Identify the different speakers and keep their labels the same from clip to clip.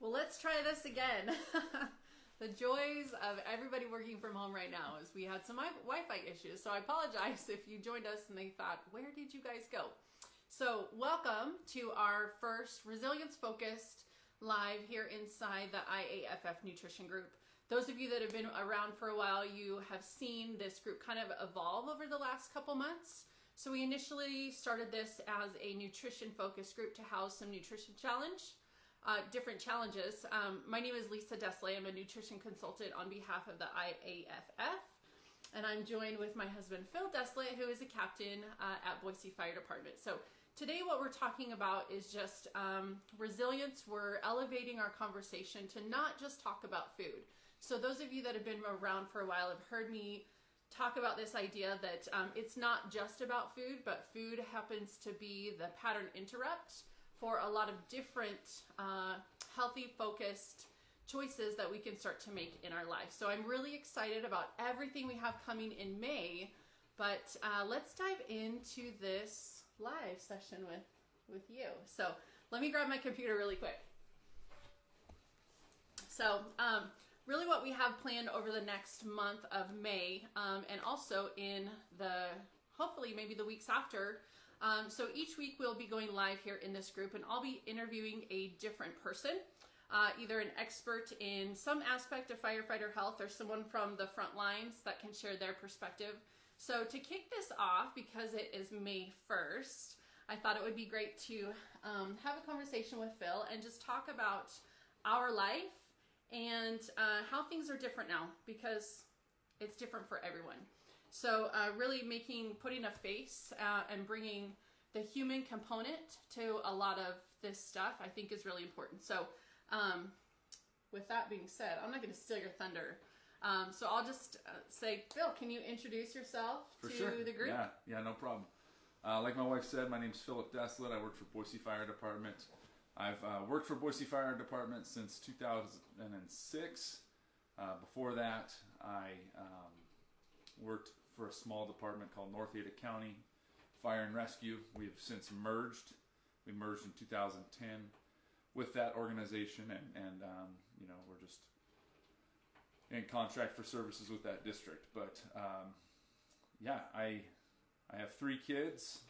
Speaker 1: Well, let's try this again. The joys of everybody working from home right now is we had some Wi-Fi issues. So I apologize if you joined us and they thought, where did you guys go? So welcome to our first resilience-focused live here inside the IAFF Nutrition Group. Those of you that have been around for a while, you have seen this group kind of evolve over the last couple months. So we initially started this as a nutrition-focused group to house some nutrition different challenges. My name is Desilet. I'm a nutrition consultant on behalf of the IAFF, and I'm joined with my husband Phil Desilet, who is a captain at Boise Fire Department. So today what we're talking about is just resilience. We're elevating our conversation to not just talk about food. So those of you that have been around for a while have heard me talk about this idea that it's not just about food, but food happens to be the pattern interrupt for a lot of different healthy focused choices that we can start to make in our life. So I'm really excited about everything we have coming in May, but let's dive into this live session with you. So let me grab my computer really quick. So really what we have planned over the next month of May and also in the, hopefully maybe the weeks after. So each week we'll be going live here in this group, and I'll be interviewing a different person, either an expert in some aspect of firefighter health or someone from the front lines that can share their perspective. So to kick this off, because it is May 1st, I thought it would be great to have a conversation with Phil and just talk about our life and how things are different now, because it's different for everyone. So really putting a face and bringing the human component to a lot of this stuff, I think is really important. So with that being said, I'm not going to steal your thunder. So I'll just say, Phil, can you introduce yourself to the group?
Speaker 2: Yeah, no problem. Like my wife said, my name's Philip Desilet. I work for Boise Fire Department. I've worked for Boise Fire Department since 2006. Before that, I worked for a small department called North Ada County Fire and Rescue. We've since merged. We merged in 2010 with that organization, and you know, we're just in contract for services with that district. But yeah, I have 3 kids.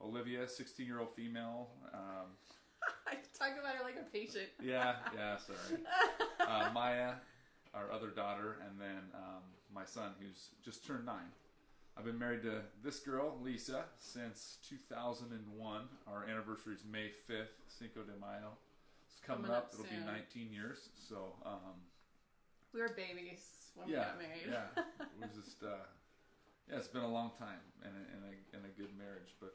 Speaker 2: Olivia, 16-year-old female.
Speaker 1: I talk about her like a patient.
Speaker 2: Yeah, sorry. Maya, our other daughter, and then my son, who's just turned 9. I've been married to this girl, Lisa, since 2001. Our anniversary is May 5th, Cinco de Mayo. It's coming up. It'll be 19 years. So
Speaker 1: we were babies when we got married.
Speaker 2: Yeah, it was just it's been a long time and a good marriage, but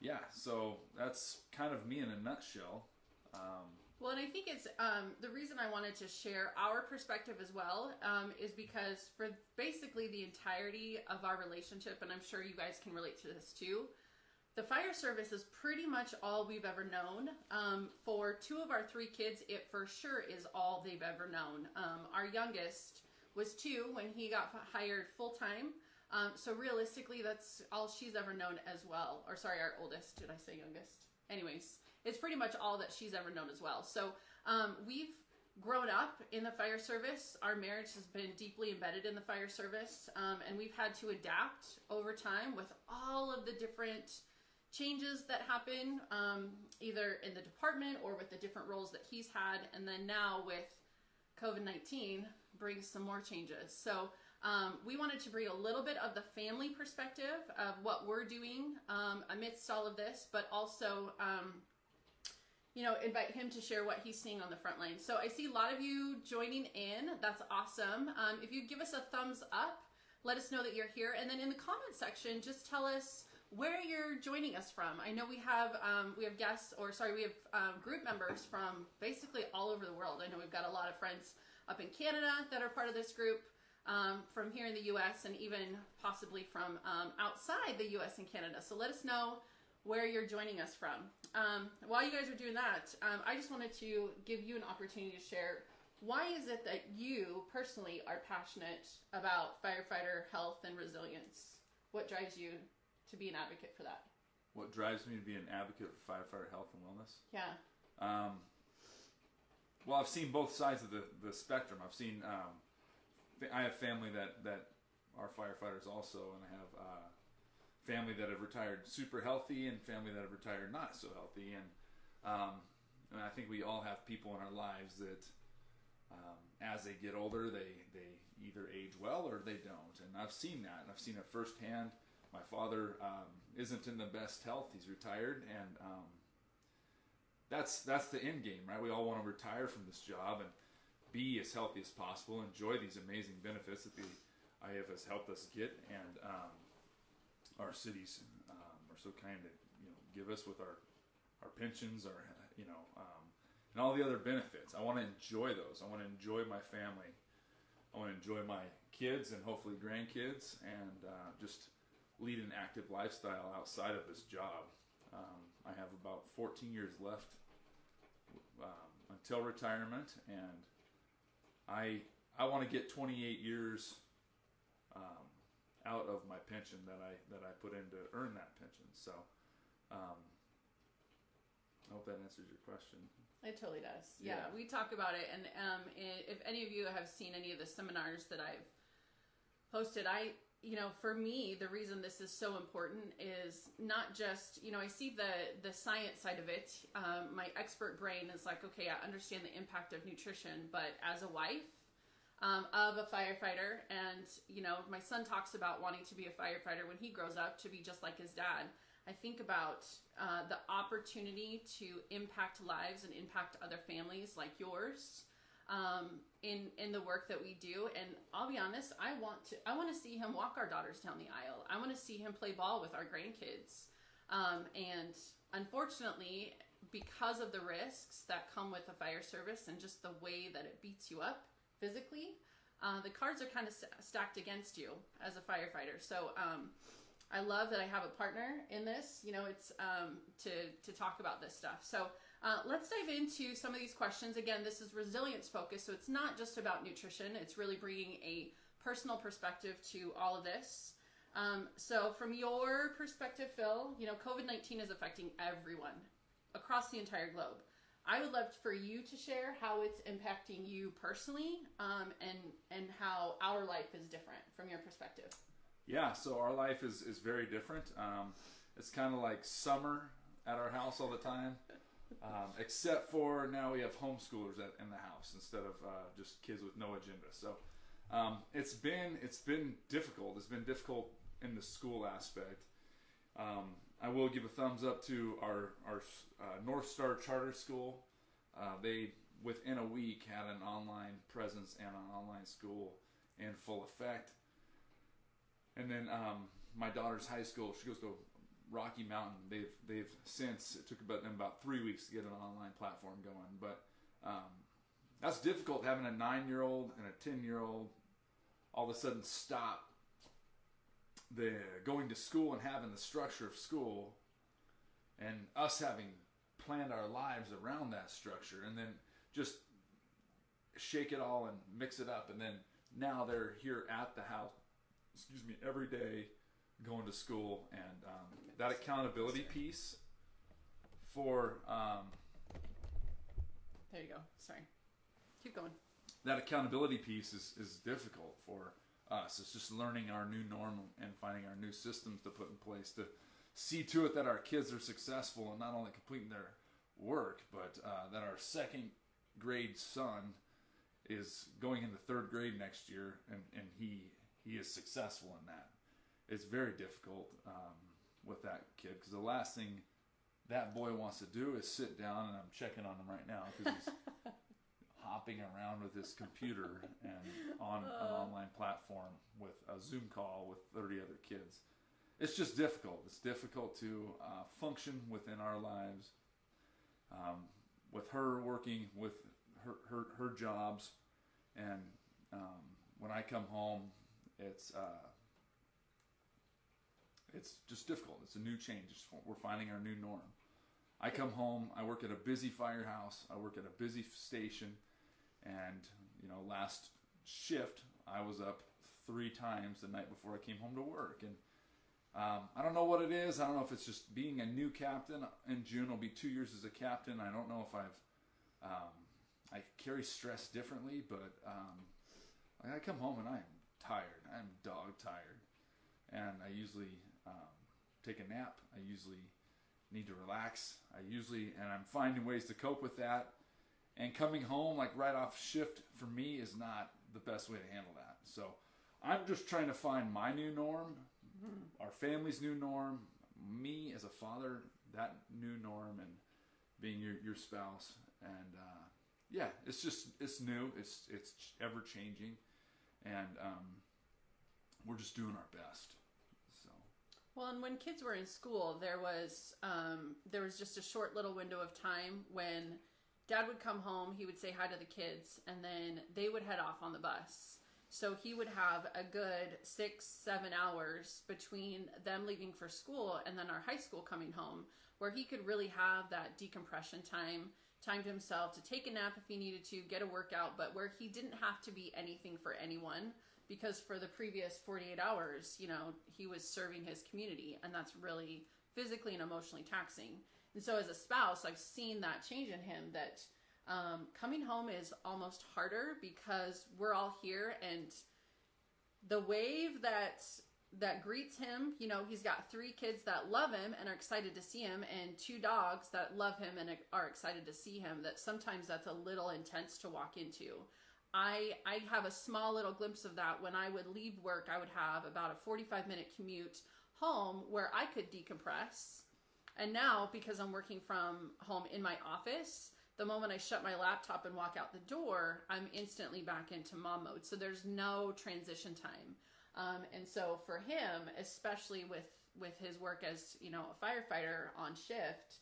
Speaker 2: yeah. So that's kind of me in a nutshell.
Speaker 1: Well, and I think it's the reason I wanted to share our perspective as well is because for basically the entirety of our relationship, and I'm sure you guys can relate to this too, the fire service is pretty much all we've ever known. For 2 of our 3 kids, it for sure is all they've ever known. Our youngest was 2 when he got hired full-time. So realistically, that's all she's ever known as well. Or sorry, our oldest. Did I say youngest? Anyways, it's pretty much all that she's ever known as well. So we've grown up in the fire service. Our marriage has been deeply embedded in the fire service. And we've had to adapt over time with all of the different changes that happen, either in the department or with the different roles that he's had. And then now with COVID-19 brings some more changes. So we wanted to bring a little bit of the family perspective of what we're doing amidst all of this, but also, you know, invite him to share what he's seeing on the front line. So I see a lot of you joining in. That's awesome. If you give us a thumbs up, let us know that you're here. And then in the comment section, just tell us where you're joining us from. I know we have guests, or sorry, we have group members from basically all over the world. I know we've got a lot of friends up in Canada that are part of this group. From here in the U.S. and even possibly from outside the U.S. and Canada. So let us know where you're joining us from. While you guys are doing that, I just wanted to give you an opportunity to share, why is it that you personally are passionate about firefighter health and resilience? What drives you to be an advocate for that?
Speaker 2: What drives me to be an advocate for firefighter health and wellness?
Speaker 1: Yeah.
Speaker 2: well, I've seen both sides of the spectrum. I've seen, I have family that are firefighters also, and I have family that have retired super healthy and family that have retired not so healthy. And I think we all have people in our lives that as they get older, they either age well or they don't. And I've seen that, and I've seen it firsthand. My father isn't in the best health. He's retired, and that's the end game, right? We all want to retire from this job and be as healthy as possible, enjoy these amazing benefits that the IAFF has helped us get, and our cities are so kind to give us with our pensions, and all the other benefits. I want to enjoy those. I want to enjoy my family. I want to enjoy my kids and hopefully grandkids, and just lead an active lifestyle outside of this job. I have about 14 years left until retirement, and I want to get 28 years out of my pension that I put in to earn that pension. So I hope that answers your question.
Speaker 1: It totally does. Yeah, we talk about it, and if any of you have seen any of the seminars that I've posted, for me, the reason this is so important is not just, I see the science side of it. My expert brain is like, okay, I understand the impact of nutrition, but as a wife of a firefighter, and, my son talks about wanting to be a firefighter when he grows up to be just like his dad. I think about the opportunity to impact lives and impact other families like yours in the work that we do. And I'll be honest, I want to see him walk our daughters down the aisle. I want to see him play ball with our grandkids. And unfortunately, because of the risks that come with the fire service and just the way that it beats you up physically, the cards are kind of stacked against you as a firefighter. So I love that I have a partner in this, it's to talk about this stuff. So let's dive into some of these questions. Again, this is resilience focused, so it's not just about nutrition. It's really bringing a personal perspective to all of this. So from your perspective, Phil, COVID-19 is affecting everyone across the entire globe. I would love for you to share how it's impacting you personally, and how our life is different from your perspective.
Speaker 2: Yeah, so our life is very different. It's kind of like summer at our house all the time, except for now we have homeschoolers in the house instead of just kids with no agenda. So it's been difficult. It's been difficult in the school aspect. I will give a thumbs up to our North Star Charter School. They within a week had an online presence and an online school in full effect. And then my daughter's high school, she goes to Rocky Mountain. They've since, it took them about 3 weeks to get an online platform going. But that's difficult, having a 9-year-old and a 10-year-old all of a sudden stop the going to school and having the structure of school, and us having planned our lives around that structure, and then just shake it all and mix it up. And then now they're here at the house, every day going to school, and that accountability piece for
Speaker 1: there you go. Sorry. Keep going.
Speaker 2: That accountability piece is difficult for us. It's just learning our new norm and finding our new systems to put in place to see to it that our kids are successful and not only completing their work, but that our second grade son is going into third grade next year, and he is successful in that. It's very difficult with that kid, because the last thing that boy wants to do is sit down, and I'm checking on him right now because he's hopping around with his computer and on an online platform with a Zoom call with 30 other kids. It's just difficult. It's difficult to function within our lives, with her working with her jobs, and when I come home, it's just difficult. It's a new change. We're finding our new norm. I come home, I work at a busy firehouse, I work at a busy station, and last shift I was up 3 times the night before I came home to work. And I don't know what it is. I don't know if it's just being a new captain. In June, I'll be 2 years as a captain. I don't know if I've I carry stress differently, but I come home and I am tired. I'm dog tired, and I usually take a nap. I usually need to relax. And I'm finding ways to cope with that. And coming home like right off shift for me is not the best way to handle that. So I'm just trying to find my new norm, our family's new norm, me as a father, that new norm, and being your spouse. And yeah, it's new. It's ever changing, and we're just doing our best. So.
Speaker 1: Well, and when kids were in school, there was just a short little window of time when Dad would come home, he would say hi to the kids, and then they would head off on the bus. So he would have a good 6-7 hours between them leaving for school and then our high school coming home, where he could really have that decompression time to himself, to take a nap if he needed to, get a workout, but where he didn't have to be anything for anyone, because for the previous 48 hours, he was serving his community, and that's really physically and emotionally taxing. And so as a spouse, I've seen that change in him, that coming home is almost harder because we're all here, and the wave that greets him, he's got 3 kids that love him and are excited to see him, and 2 dogs that love him and are excited to see him, that sometimes that's a little intense to walk into. I have a small little glimpse of that when I would leave work. I would have about a 45-minute commute home where I could decompress. And now, because I'm working from home in my office, the moment I shut my laptop and walk out the door, I'm instantly back into mom mode. So there's no transition time. And so for him, especially with his work as, a firefighter on shift,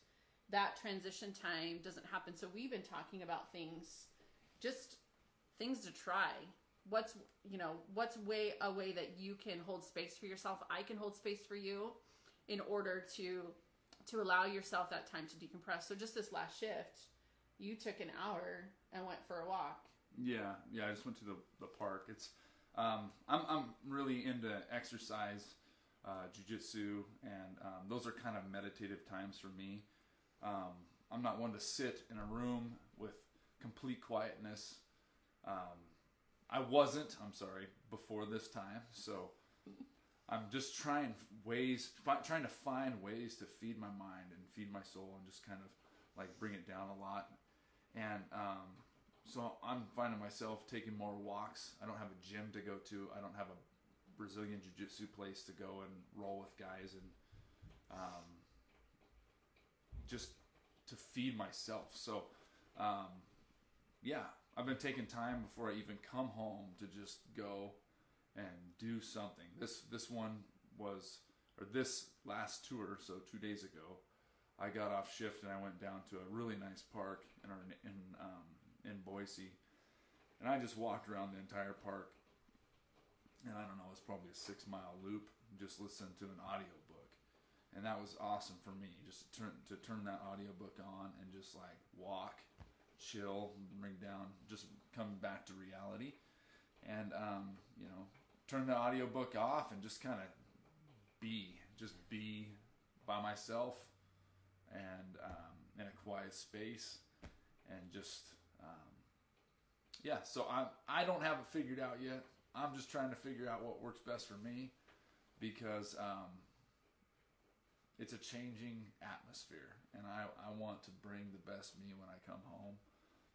Speaker 1: that transition time doesn't happen. So we've been talking about things to try. What's a way that you can hold space for yourself? I can hold space for you in order to allow yourself that time to decompress. So just this last shift, you took an hour and went for a walk.
Speaker 2: Yeah, I just went to the park. It's I'm really into exercise, jiu-jitsu, and those are kind of meditative times for me. I'm not one to sit in a room with complete quietness. Before this time, so I'm just trying to find ways to feed my mind and feed my soul, and just kind of like bring it down a lot. And so I'm finding myself taking more walks. I don't have a gym to go to. I don't have a Brazilian jiu-jitsu place to go and roll with guys, and just to feed myself. So yeah, I've been taking time before I even come home to just go and do something. This last tour, so 2 days ago, I got off shift and I went down to a really nice park in Boise, and I just walked around the entire park, and I don't know, it's probably a 6-mile loop, just listening to an audiobook, and that was awesome for me, just to turn that audiobook on and just like walk, chill, bring down, just come back to reality, and turn the audiobook off and just kind of be by myself, and in a quiet space, and just so I don't have it figured out yet. I'm just trying to figure out what works best for me, because it's a changing atmosphere, and I want to bring the best me when I come home,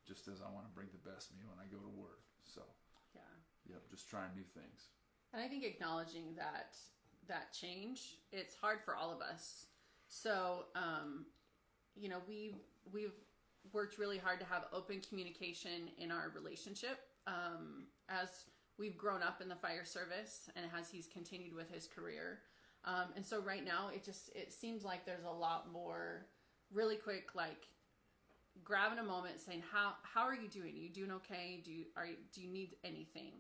Speaker 2: just as I want to bring the best me when I go to work. So just trying new things.
Speaker 1: And I think acknowledging that change, it's hard for all of us. So we've worked really hard to have open communication in our relationship as we've grown up in the fire service, and as he's continued with his career. And so right now it seems like there's a lot more really quick, like grabbing a moment saying, how are you doing? Are you doing okay? Do you need anything?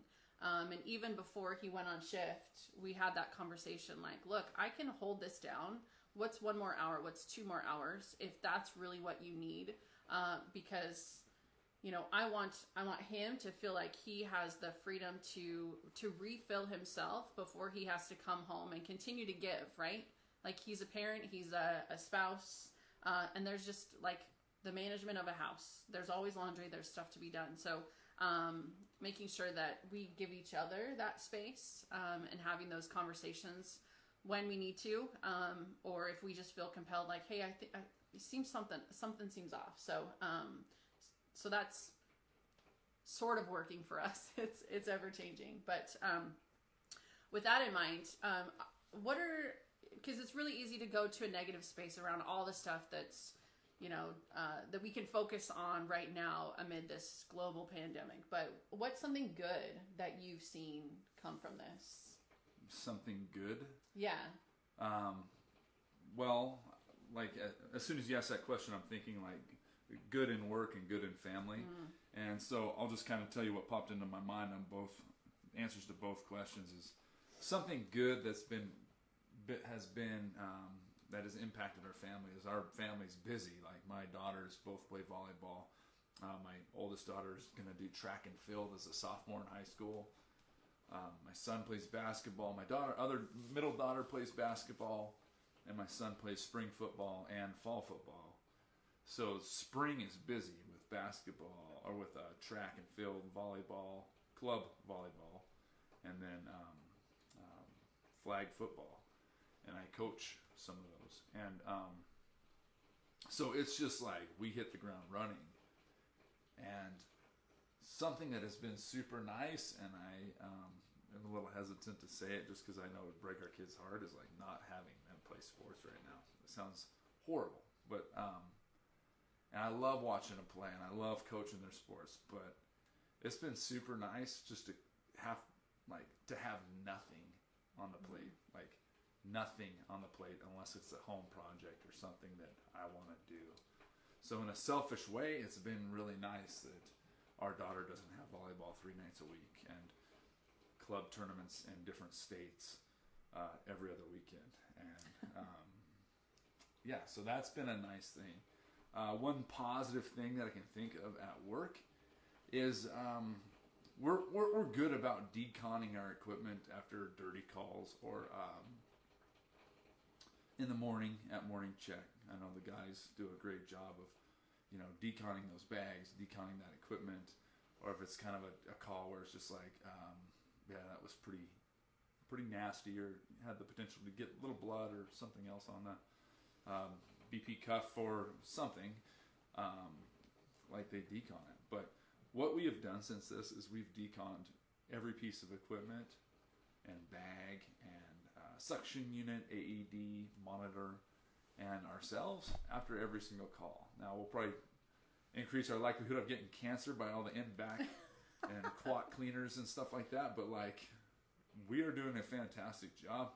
Speaker 1: And even before he went on shift, we had that conversation like, look, I can hold this down. What's 1 more hour? What's 2 more hours? If that's really what you need, because I want him to feel like he has the freedom to refill himself before he has to come home and continue to give, right? Like, he's a parent, he's a spouse, and there's just like the management of a house. There's always laundry. There's stuff to be done. So making sure that we give each other that space and having those conversations when we need to, or if we just feel compelled, like, hey, I think it seems something seems off. So so that's sort of working for us. It's ever changing, but with that in mind, because it's really easy to go to a negative space around all the stuff that's, that we can focus on right now amid this global pandemic. But what's something good that you've seen come from this?
Speaker 2: Something good?
Speaker 1: Yeah.
Speaker 2: Well, like as soon as you ask that question, I'm thinking like good in work and good in family. Mm. And so I'll just kind of tell you what popped into my mind on both answers to both questions is something good that has impacted our family is our family's busy. Like my daughters both play volleyball. My oldest daughter is going to do track and field as a sophomore in high school. My son plays basketball. My middle daughter plays basketball, and my son plays spring football and fall football. So spring is busy with basketball or with track and field, volleyball, club volleyball, and then flag football. And I coach some of those. And so it's just like we hit the ground running. And something that has been super nice, and I am a little hesitant to say it just because I know it would break our kids' heart, is like not having them play sports right now. It sounds horrible, but and I love watching them play, and I love coaching their sports, but it's been super nice just to have nothing on the plate, like nothing on the plate unless it's a home project or something that I want to do. So in a selfish way, it's been really nice that our daughter doesn't have volleyball 3 nights a week and club tournaments in different states every other weekend. And yeah, so that's been a nice thing. One positive thing that I can think of at work is we're good about deconning our equipment after dirty calls or in the morning at morning check. I know the guys do a great job of, deconning those bags, deconning that equipment, or if it's kind of a call where it's just like, yeah, that was pretty nasty, or had the potential to get a little blood or something else on the BP cuff or something, like they decon it. But what we have done since this is we've deconned every piece of equipment and bag and suction unit, AED, monitor, and ourselves after every single call. Now we'll probably increase our likelihood of getting cancer by all the end back and quat cleaners and stuff like that, but like we are doing a fantastic job,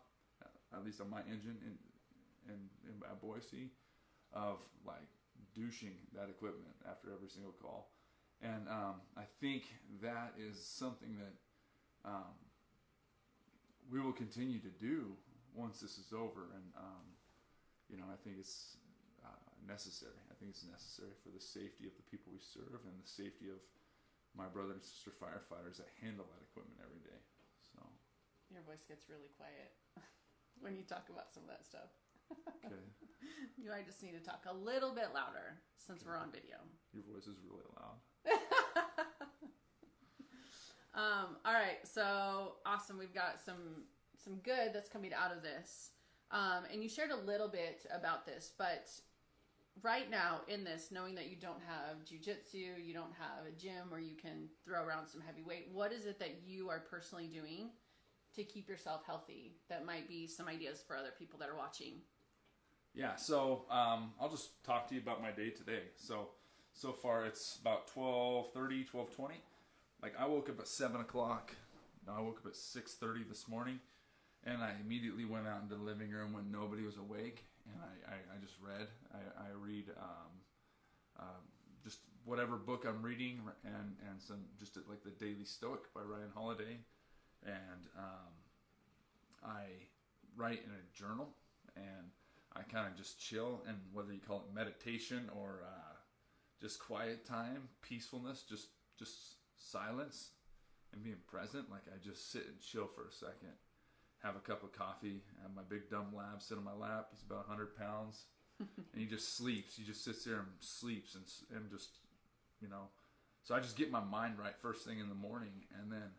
Speaker 2: at least on my engine in at Boise, of like douching that equipment after every single call. And I think that is something that we will continue to do once this is over. And I think it's necessary. I think it's necessary for the safety of the people we serve and the safety of my brother and sister firefighters that handle that equipment every day. So
Speaker 1: your voice gets really quiet when you talk about some of that stuff.
Speaker 2: Okay.
Speaker 1: You might just need to talk a little bit louder since we're on video.
Speaker 2: Your voice is really loud.
Speaker 1: All right, so awesome. We've got some good that's coming out of this. And you shared a little bit about this, but right now in this, knowing that you don't have jiu-jitsu, you don't have a gym where you can throw around some heavy weight, what is it that you are personally doing to keep yourself healthy that might be some ideas for other people that are watching?
Speaker 2: Yeah, so I'll just talk to you about my day today. So far it's about 12:30, 12:20. Like I woke up at 7 o'clock. No, I woke up at 6:30 this morning, and I immediately went out into the living room when nobody was awake, and I just read. I read just whatever book I'm reading, and some just like the Daily Stoic by Ryan Holiday, and I write in a journal, and I kind of just chill, and whether you call it meditation or just quiet time, peacefulness, just silence and being present, like I just sit and chill for a second, have a cup of coffee, have my big dumb lab sit on my lap. He's about 100 pounds, and he just sleeps. He just sits there and sleeps and just, So I just get my mind right first thing in the morning, and then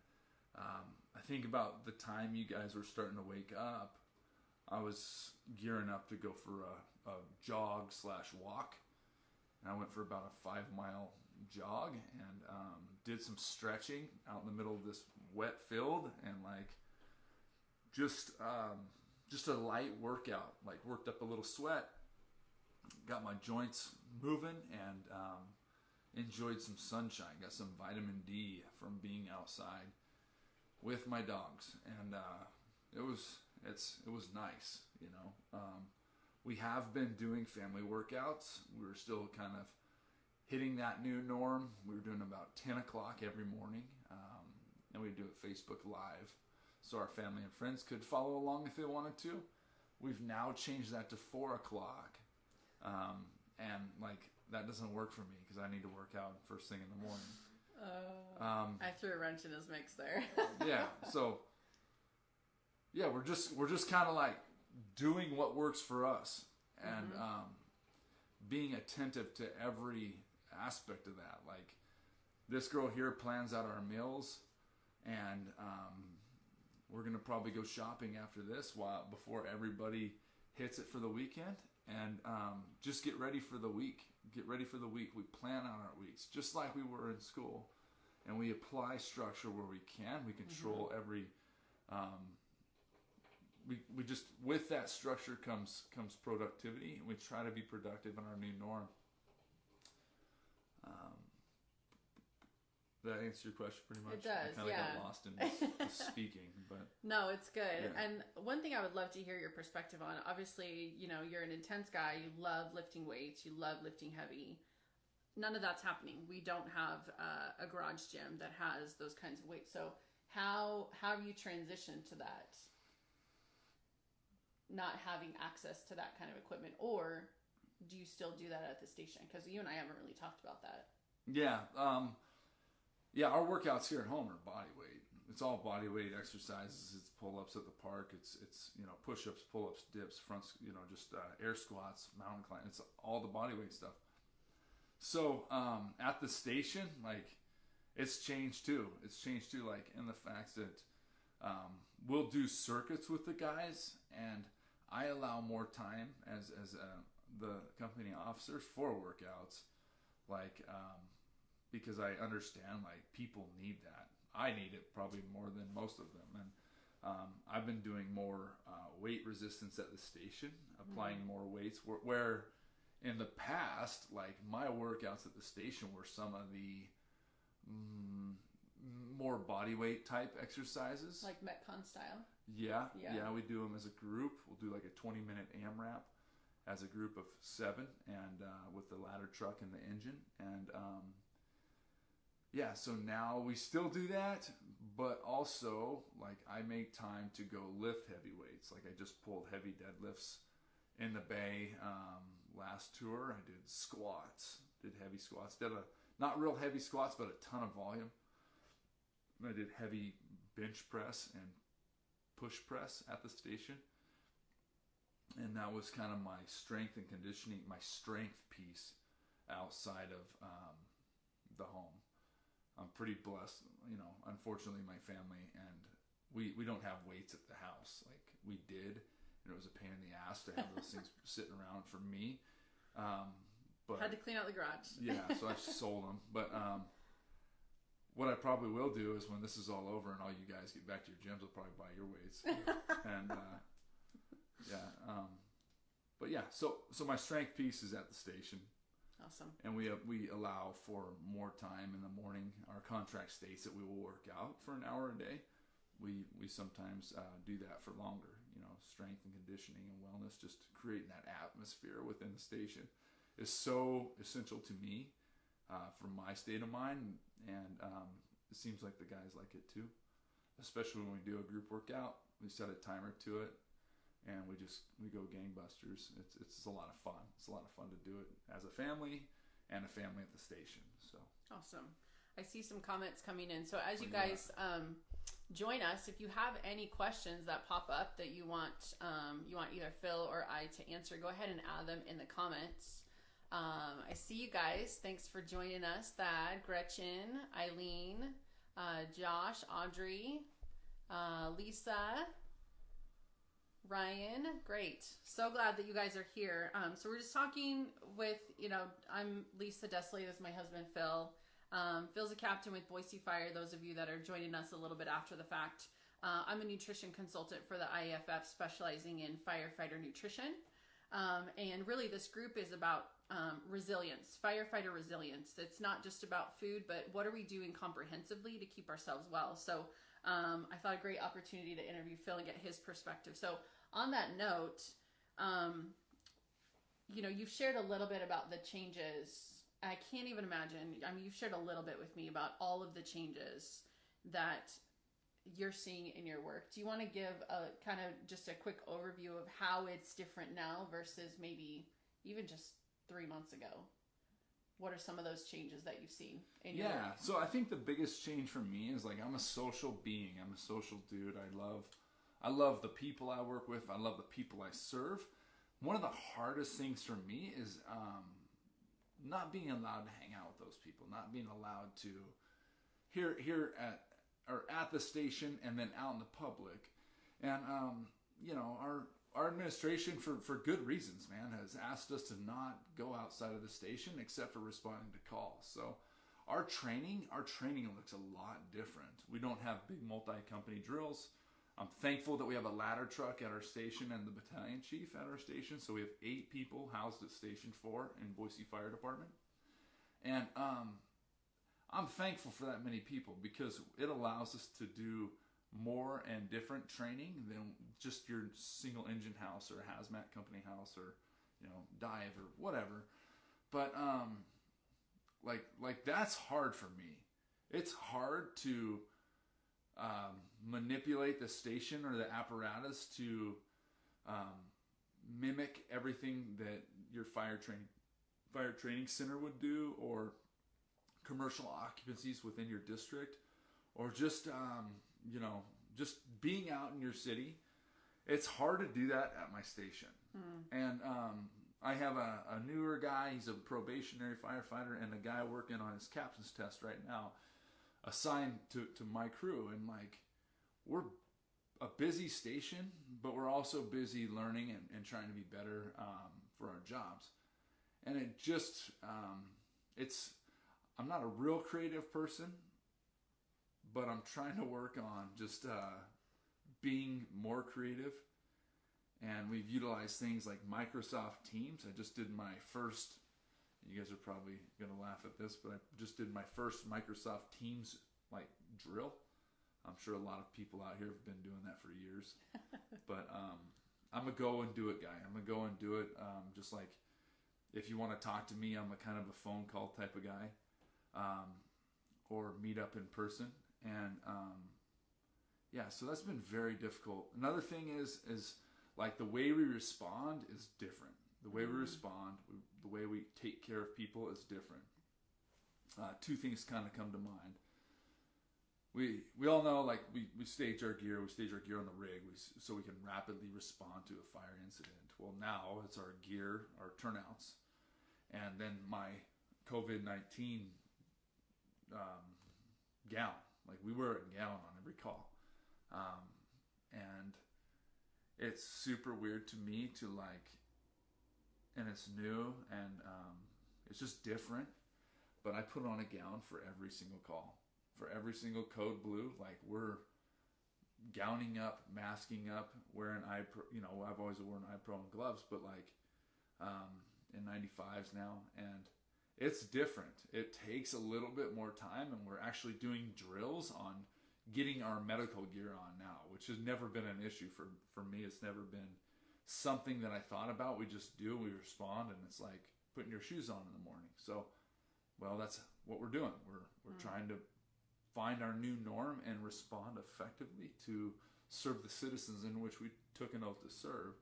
Speaker 2: I think about the time you guys were starting to wake up. I was gearing up to go for a jog/walk, and I went for about a 5-mile jog and did some stretching out in the middle of this wet field, and just a light workout, worked up a little sweat, got my joints moving, and enjoyed some sunshine, got some vitamin D from being outside with my dogs, and it was nice, We have been doing family workouts. We were still kind of hitting that new norm. We were doing about 10 o'clock every morning, and we do it Facebook Live, so our family and friends could follow along if they wanted to. We've now changed that to 4 o'clock, and that doesn't work for me because I need to work out first thing in the morning.
Speaker 1: I threw a wrench in his mix there.
Speaker 2: Yeah, so we're just kind of doing what works for us, and being attentive to every aspect of that. This girl here plans out our meals, and we're gonna probably go shopping after this before everybody hits it for the weekend, and just get ready for the week. We plan out our weeks just like we were in school, and we apply structure where we can. We control every. We just, with that structure comes productivity, and we try to be productive in our new norm. That answer your question pretty much?
Speaker 1: It does,
Speaker 2: I kind of got lost in this speaking, but
Speaker 1: no, it's good.
Speaker 2: Yeah.
Speaker 1: And one thing I would love to hear your perspective on, obviously, you're an intense guy. You love lifting weights. You love lifting heavy. None of that's happening. We don't have a garage gym that has those kinds of weights. So how have you transitioned to that? Not having access to that kind of equipment, or do you still do that at the station? Because you and I haven't really talked about that.
Speaker 2: Yeah. Our workouts here at home are body weight. It's all body weight exercises. It's pull-ups at the park. It's push-ups, pull-ups, dips, fronts, just air squats, mountain climb. It's all the body weight stuff. So at the station, it's changed too. In the fact that we'll do circuits with the guys, and I allow more time as the company officer for workouts, because I understand people need that. I need it probably more than most of them, and I've been doing more weight resistance at the station, applying more weights. Where in the past, my workouts at the station were some of the more body weight type exercises,
Speaker 1: like Metcon style.
Speaker 2: Yeah, we do them as a group. We'll do a 20-minute AMRAP as a group of 7, and with the ladder truck and the engine, and so now we still do that, but also I make time to go lift heavy weights. I just pulled heavy deadlifts in the bay last tour. I did squats, did heavy squats, did not real heavy squats, but a ton of volume. I did heavy bench press and push press at the station, and that was kind of my strength and conditioning, my strength piece outside of the home. I'm pretty blessed, unfortunately my family, and we don't have weights at the house. We did, and it was a pain in the ass to have those things sitting around for me. But
Speaker 1: had to clean out the garage.
Speaker 2: Yeah, so I sold them. But what I probably will do is when this is all over and all you guys get back to your gyms, I'll probably buy your weights. And but yeah, so my strength piece is at the station.
Speaker 1: Awesome.
Speaker 2: And we allow for more time in the morning. Our contract states that we will work out for an hour a day. We sometimes do that for longer. Strength and conditioning and wellness, just creating that atmosphere within the station is so essential to me for my state of mind, and it seems like the guys like it too, especially when we do a group workout. We set a timer to it, and we go gangbusters. It's a lot of fun. It's a lot of fun to do it as a family and a family at the station. So
Speaker 1: awesome. I see some comments coming in. So as you guys join us. If you have any questions that pop up that you want either Phil or I to answer, go ahead and add them in the comments. I see you guys. Thanks for joining us. Thad, Gretchen, Eileen, Josh, Audrey, Lisa, Ryan. Great. So glad that you guys are here. So we're just talking with, I'm Lisa Desilet. This is my husband, Phil. Phil's a captain with Boise Fire, those of you that are joining us a little bit after the fact. I'm a nutrition consultant for the IAFF, specializing in firefighter nutrition. And really this group is about resilience, firefighter resilience. It's not just about food, but what are we doing comprehensively to keep ourselves well? So I thought a great opportunity to interview Phil and get his perspective. So on that note, you've shared a little bit about the changes. I can't even imagine. I mean, you've shared a little bit with me about all of the changes that you're seeing in your work. Do you want to give a kind of just a quick overview of how it's different now versus maybe even just 3 months ago? What are some of those changes that you've seen in your work?
Speaker 2: So I think the biggest change for me is like, I'm a social being. I'm a social dude. I love the people I work with. I love the people I serve. One of the hardest things for me is not being allowed to hang out with those people, not being allowed to here at the station and then out in the public. And our administration, for good reasons, man, has asked us to not go outside of the station except for responding to calls. So our training looks a lot different. We don't have big multi-company drills. I'm thankful that we have a ladder truck at our station and the battalion chief at our station. So we have 8 people housed at Station 4 in Boise Fire Department. And I'm thankful for that many people because it allows us to do more and different training than just your single engine house or hazmat company house or, dive or whatever. But like that's hard for me. It's hard to manipulate the station or the apparatus to mimic everything that your fire training center would do, or commercial occupancies within your district, or just just being out in your city. It's hard to do that at my station. And I have a newer guy. He's a probationary firefighter, and a guy working on his captain's test right now, assigned to my crew. And like, we're a busy station, but we're also busy learning and trying to be better for our jobs. And it just I'm not a real creative person, but I'm trying to work on just being more creative. And we've utilized things like Microsoft Teams. I just did my first, you guys are probably going to laugh at this, but I just did my first Microsoft Teams like drill. I'm sure a lot of people out here have been doing that for years. But I'm a go and do it guy. I'm a go and do it. Just like if you want to talk to me, I'm a kind of a phone call type of guy, or meet up in person. And so that's been very difficult. Another thing is like the way we respond is different. The way we respond, the way we take care of people is different. 2 things kind of come to mind. We all know, like, we stage our gear. We stage our gear on the rig so we can rapidly respond to a fire incident. Well, now it's our gear, our turnouts, and then my COVID-19 gown. Like, we wear a gown on every call. And it's super weird to me to like, and it's new and it's just different. But I put on a gown for every single call. For every single code blue, like we're gowning up, masking up, wearing I've always worn iPro and gloves, but like in 95s now, and it's different. It takes a little bit more time, and we're actually doing drills on getting our medical gear on now, which has never been an issue for me. It's never been something that I thought about. We just do, we respond, and it's like putting your shoes on in the morning. So, well, that's what we're doing. We're trying to find our new norm and respond effectively to serve the citizens in which we took an oath to serve.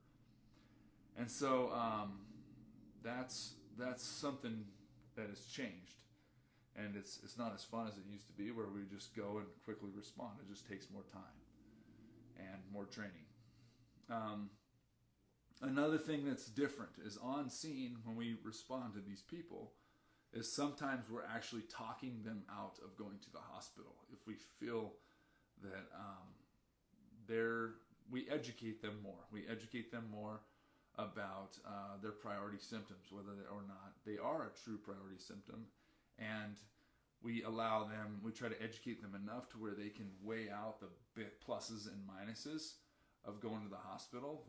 Speaker 2: And so that's something that has changed. and it's not as fun as it used to be, where we just go and quickly respond. It just takes more time and more training. Another thing that's different is on scene when we respond to these people is sometimes we're actually talking them out of going to the hospital. If we feel that we educate them more. We educate them more about their priority symptoms, whether or not they are a true priority symptom. And we try to educate them enough to where they can weigh out the pluses and minuses of going to the hospital.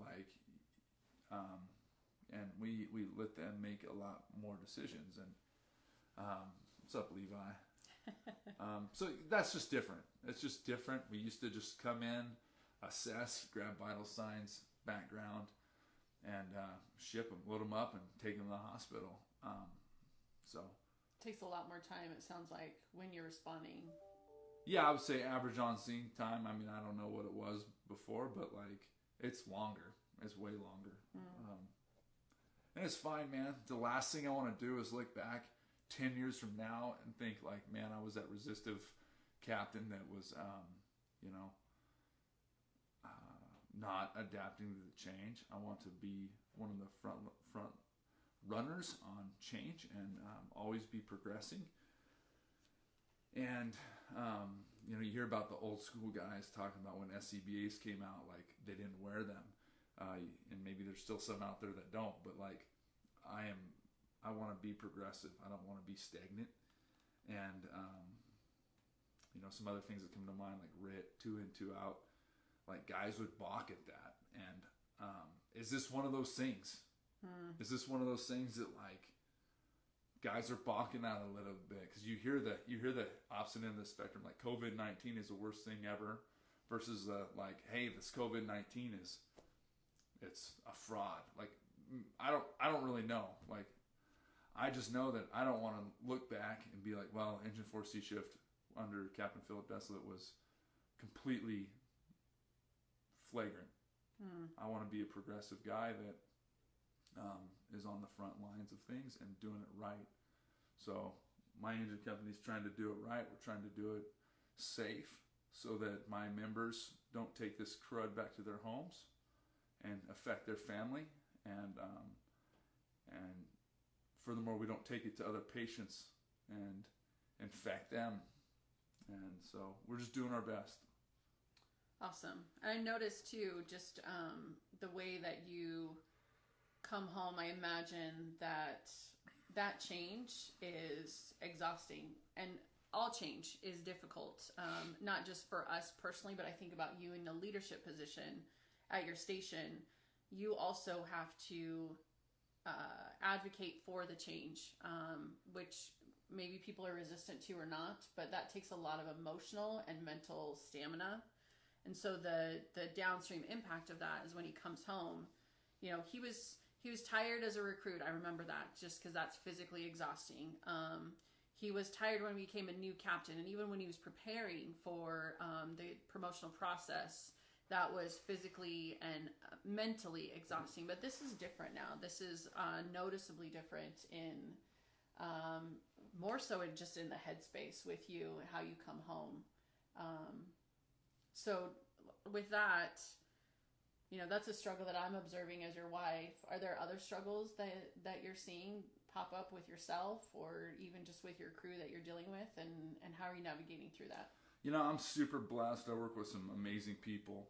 Speaker 2: And we let them make a lot more decisions. And what's up, Levi? So that's just different. It's just different. We used to just come in, assess, grab vital signs, background, and ship them, load them up, and take them to the hospital. So
Speaker 1: takes a lot more time, it sounds like, when you're responding.
Speaker 2: Yeah, I would say average on scene time. I mean, I don't know what it was before, but it's longer. It's way longer. And it's fine, man. The last thing I want to do is look back 10 years from now and think man, I was that resistive captain that was, not adapting to the change. I want to be one of the front runners on change and always be progressing. And you hear about the old school guys talking about when SCBAs came out, they didn't wear them, and maybe there's still some out there that don't. But I want to be progressive. I don't want to be stagnant. And some other things that come to mind, like RIT, 2 in, 2 out. Guys would balk at that. And is this one of those things? Is this one of those things that guys are balking at a little bit? Because you hear the opposite end of the spectrum. COVID-19 is the worst thing ever, versus hey, this COVID-19 it's a fraud. I don't really know. I just know that I don't want to look back and be well, Engine 4 C shift under Captain Philip Desilet was completely flagrant. I want to be a progressive guy that is on the front lines of things and doing it right. So my engine company is trying to do it right. We're trying to do it safe so that my members don't take this crud back to their homes and affect their family. And furthermore, we don't take it to other patients and infect them. And so we're just doing our best.
Speaker 1: Awesome. And I noticed too, just the way that you come home, I imagine that change is exhausting, and all change is difficult, not just for us personally, but I think about you in the leadership position at your station. You also have to advocate for the change, which maybe people are resistant to or not, but that takes a lot of emotional and mental stamina. And so the downstream impact of that is when he comes home, he was tired as a recruit. I remember that, just because that's physically exhausting. He was tired when he became a new captain, and even when he was preparing for the promotional process, that was physically and mentally exhausting. But this is different now. This is noticeably different in more so just in the headspace with you, how you come home. So with that, that's a struggle that I'm observing as your wife. Are there other struggles that you're seeing pop up with yourself, or even just with your crew that you're dealing with, and how are you navigating through that?
Speaker 2: I'm super blessed. I work with some amazing people.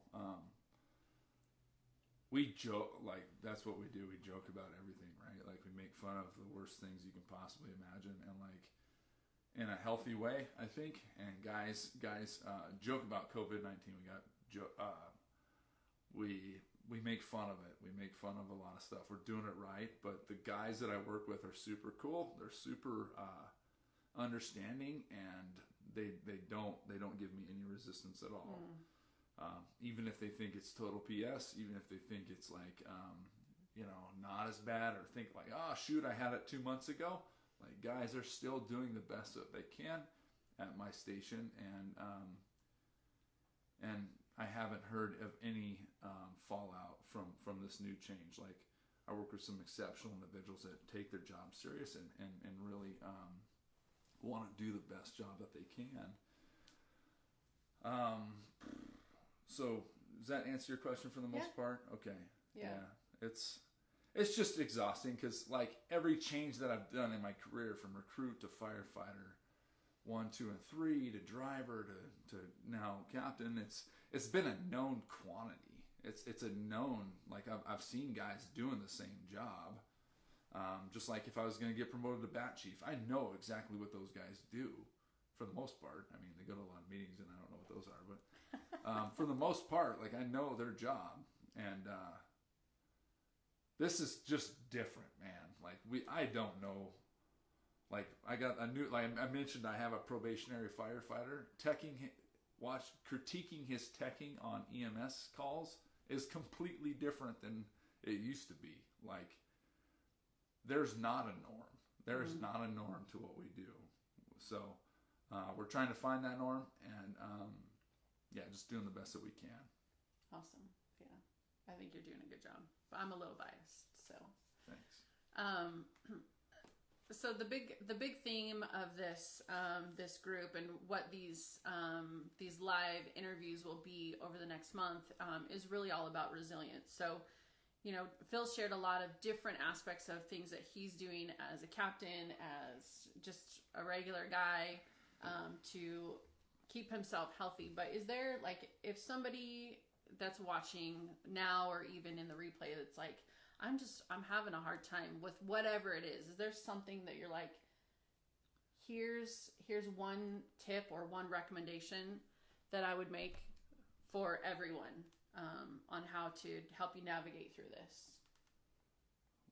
Speaker 2: We joke, that's what we do. We joke about everything, right? We make fun of the worst things you can possibly imagine, and in a healthy way, I think. And guys joke about COVID-19. We make fun of it. We make fun of a lot of stuff. We're doing it right, but the guys that I work with are super cool. They're super understanding, and they don't give me any resistance at all. Even if they think it's total PS, even if they think it's not as bad, or think oh shoot, I had it 2 months ago. Guys are still doing the best that they can at my station, and I haven't heard of any fallout from this new change. I work with some exceptional individuals that take their job serious and really want to do the best job that they can. So does that answer your question for the most part? Okay.
Speaker 1: Yeah.
Speaker 2: It's just exhausting because like every change that I've done in my career, from recruit to firefighter 1, 2, and 3 to driver to now captain, it's been a known quantity. It's a known, like I've seen guys doing the same job. Just like if I was going to get promoted to bat chief, I know exactly what those guys do for the most part. I mean, they go to a lot of meetings and I don't know what those are, but for the most part, like I know their job. And this is just different, man. Like I don't know. Like I got a new, like I mentioned, I have a probationary firefighter. Critiquing his teching on EMS calls is completely different than it used to be. Like there's not a norm. There is not a norm to what we do. So we're trying to find that norm, and just doing the best that we can.
Speaker 1: Awesome. Yeah, I think you're doing a good job. But I'm a little biased, so
Speaker 2: thanks.
Speaker 1: So the big theme of this this group and what these live interviews will be over the next month is really all about resilience. So, you know, Phil shared a lot of different aspects of things that he's doing as a captain, as just a regular guy, to keep himself healthy. But is there, like, if somebody that's watching now or even in the replay that's like, I'm having a hard time with whatever it is there something that you're like, here's one tip or one recommendation that I would make for everyone on how to help you navigate through this?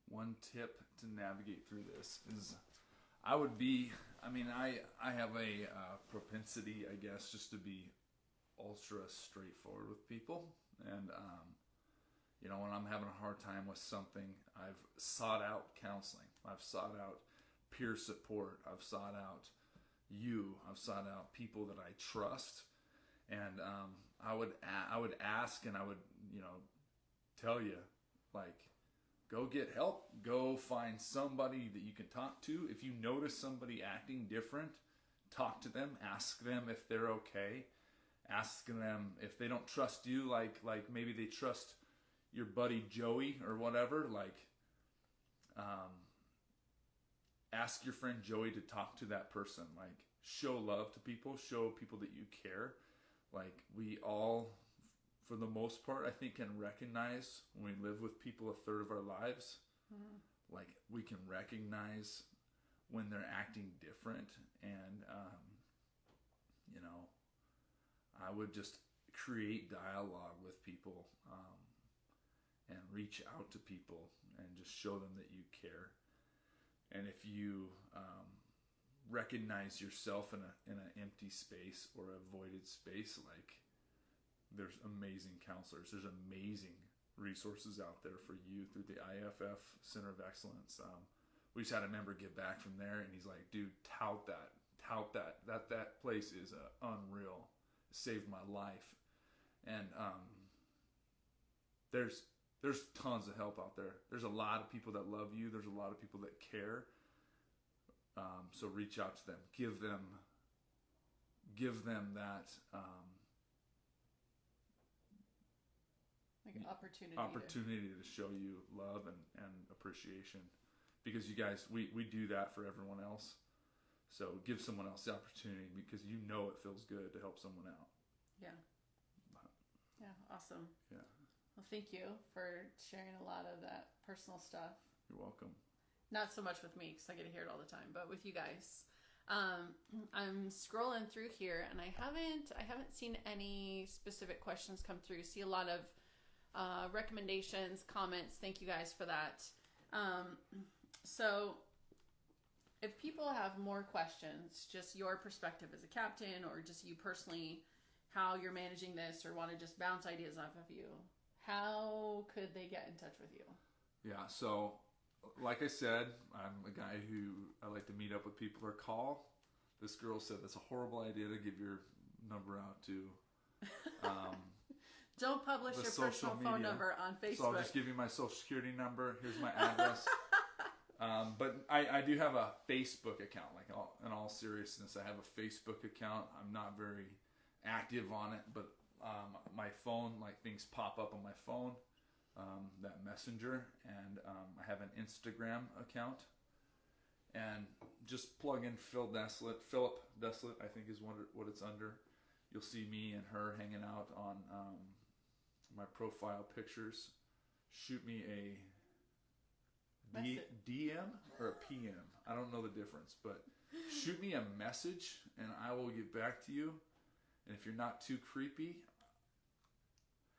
Speaker 2: One tip to navigate through this is I have a propensity, I guess, just to be ultra straightforward with people. And you know, when I'm having a hard time with something, I've sought out counseling. I've sought out peer support. I've sought out I've sought out people that I trust. And I would ask, and I would, you know, tell you, like, go get help. Go find somebody that you can talk to. If you notice somebody acting different, talk to them. Ask them if they're okay. Ask them if they don't trust you, like maybe they trust your buddy Joey or whatever. Like, ask your friend Joey to talk to that person. Like, show love to people. Show people that you care. Like, we all, for the most part, I think, can recognize when we live with people a third of our lives. Mm-hmm. Like, we can recognize when they're acting different. And, you know, I would just create dialogue with people and reach out to people and just show them that you care. And if you recognize yourself in an empty space or a voided space, like, there's amazing counselors. There's amazing resources out there for you through the IAFF Center of Excellence. We just had a member get back from there, and he's like, dude, tout that. That place is unreal. It saved my life. And there's tons of help out there. There's a lot of people that love you. There's a lot of people that care. So reach out to them. Give them that
Speaker 1: like
Speaker 2: opportunity to show you love and appreciation. Because you guys, we do that for everyone else. So give someone else the opportunity, because you know it feels good to help someone out.
Speaker 1: Yeah. Yeah, awesome.
Speaker 2: Yeah.
Speaker 1: Well, thank you for sharing a lot of that personal stuff.
Speaker 2: You're welcome.
Speaker 1: Not so much with me, because I get to hear it all the time, but with you guys. I'm scrolling through here, and I haven't seen any specific questions come through. See a lot of recommendations, comments. Thank you guys for that. So if people have more questions, just your perspective as a captain, or just you personally, how you're managing this, or want to just bounce ideas off of you, how could they get in touch with you?
Speaker 2: Yeah, so like I said, I'm a guy who I like to meet up with people or call. This girl said that's a horrible idea to give your number out to.
Speaker 1: Don't publish your personal phone number on Facebook.
Speaker 2: So I'll just give you my social security number. Here's my address. But I do have a Facebook account. Like in all seriousness, I have a Facebook account. I'm not very active on it, but my phone, like things pop up on my phone, that messenger, and I have an Instagram account. And just plug in Philip Desilet, I think is what it's under. You'll see me and her hanging out on my profile pictures. Shoot me a DM or a PM. I don't know the difference, but shoot me a message and I will get back to you. And if you're not too creepy,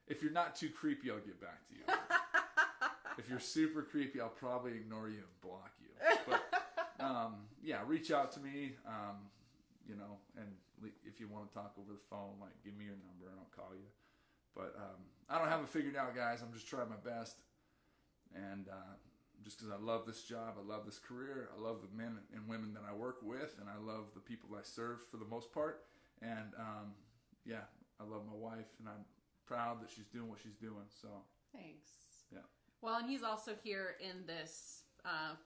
Speaker 2: I'll get back to you. If you're super creepy, I'll probably ignore you and block you. But yeah, reach out to me, and if you want to talk over the phone, like give me your number and I'll call you. But I don't have it figured out, guys. I'm just trying my best. And just because I love this job, I love this career, I love the men and women that I work with, and I love the people I serve for the most part. And yeah, I love my wife, and I'm proud that she's doing what she's doing. So
Speaker 1: thanks.
Speaker 2: Yeah.
Speaker 1: Well, and he's also here in this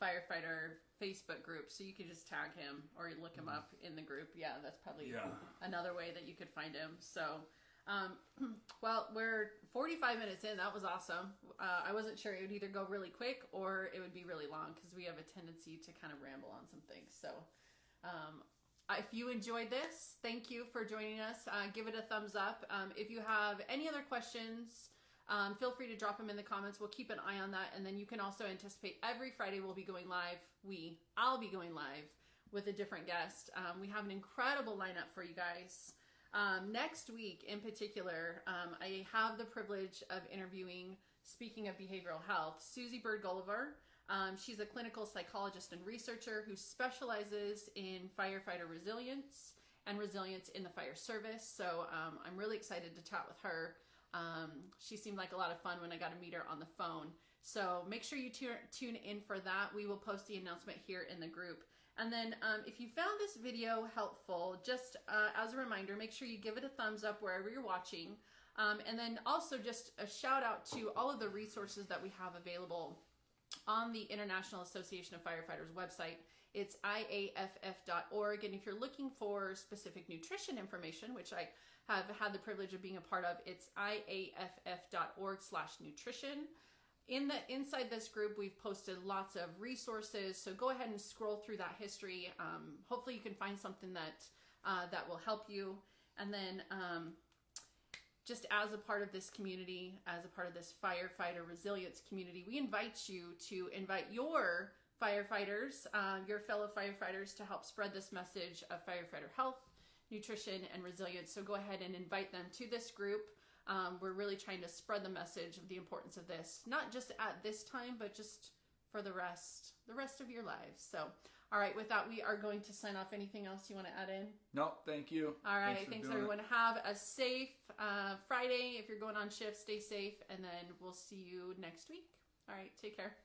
Speaker 1: firefighter Facebook group, so you could just tag him or look him up in the group. Yeah, that's probably another way that you could find him. So, well, we're 45 minutes in. That was awesome. I wasn't sure it would either go really quick or it would be really long because we have a tendency to kind of ramble on some things. So, if you enjoyed this, thank you for joining us. Give it a thumbs up. If you have any other questions, feel free to drop them in the comments. We'll keep an eye on that. And then you can also anticipate every Friday we'll be going live. I'll be going live with a different guest. We have an incredible lineup for you guys. Next week in particular, I have the privilege of interviewing, speaking of behavioral health, Susie Bird Gulliver. She's a clinical psychologist and researcher who specializes in firefighter resilience and resilience in the fire service. So I'm really excited to chat with her. She seemed like a lot of fun when I got to meet her on the phone. So make sure you tune in for that. We will post the announcement here in the group. And then if you found this video helpful, just as a reminder, make sure you give it a thumbs up wherever you're watching. And then also just a shout out to all of the resources that we have available on the International Association of Firefighters website. It's IAFF.org. And if you're looking for specific nutrition information, which I have had the privilege of being a part of, it's IAFF.org/nutrition. Inside this group, we've posted lots of resources, so go ahead and scroll through that history. Hopefully you can find something that will help you. And then just as a part of this community, as a part of this firefighter resilience community, we invite you to invite your firefighters, your fellow firefighters, to help spread this message of firefighter health, nutrition, and resilience. So go ahead and invite them to this group. We're really trying to spread the message of the importance of this, not just at this time, but just for the rest of your lives. So, all right, with that, we are going to sign off. Anything else you want to add in?
Speaker 2: No, thank you.
Speaker 1: All right, thanks everyone. Have a safe Friday. If you're going on shift, stay safe, and then we'll see you next week. All right, take care.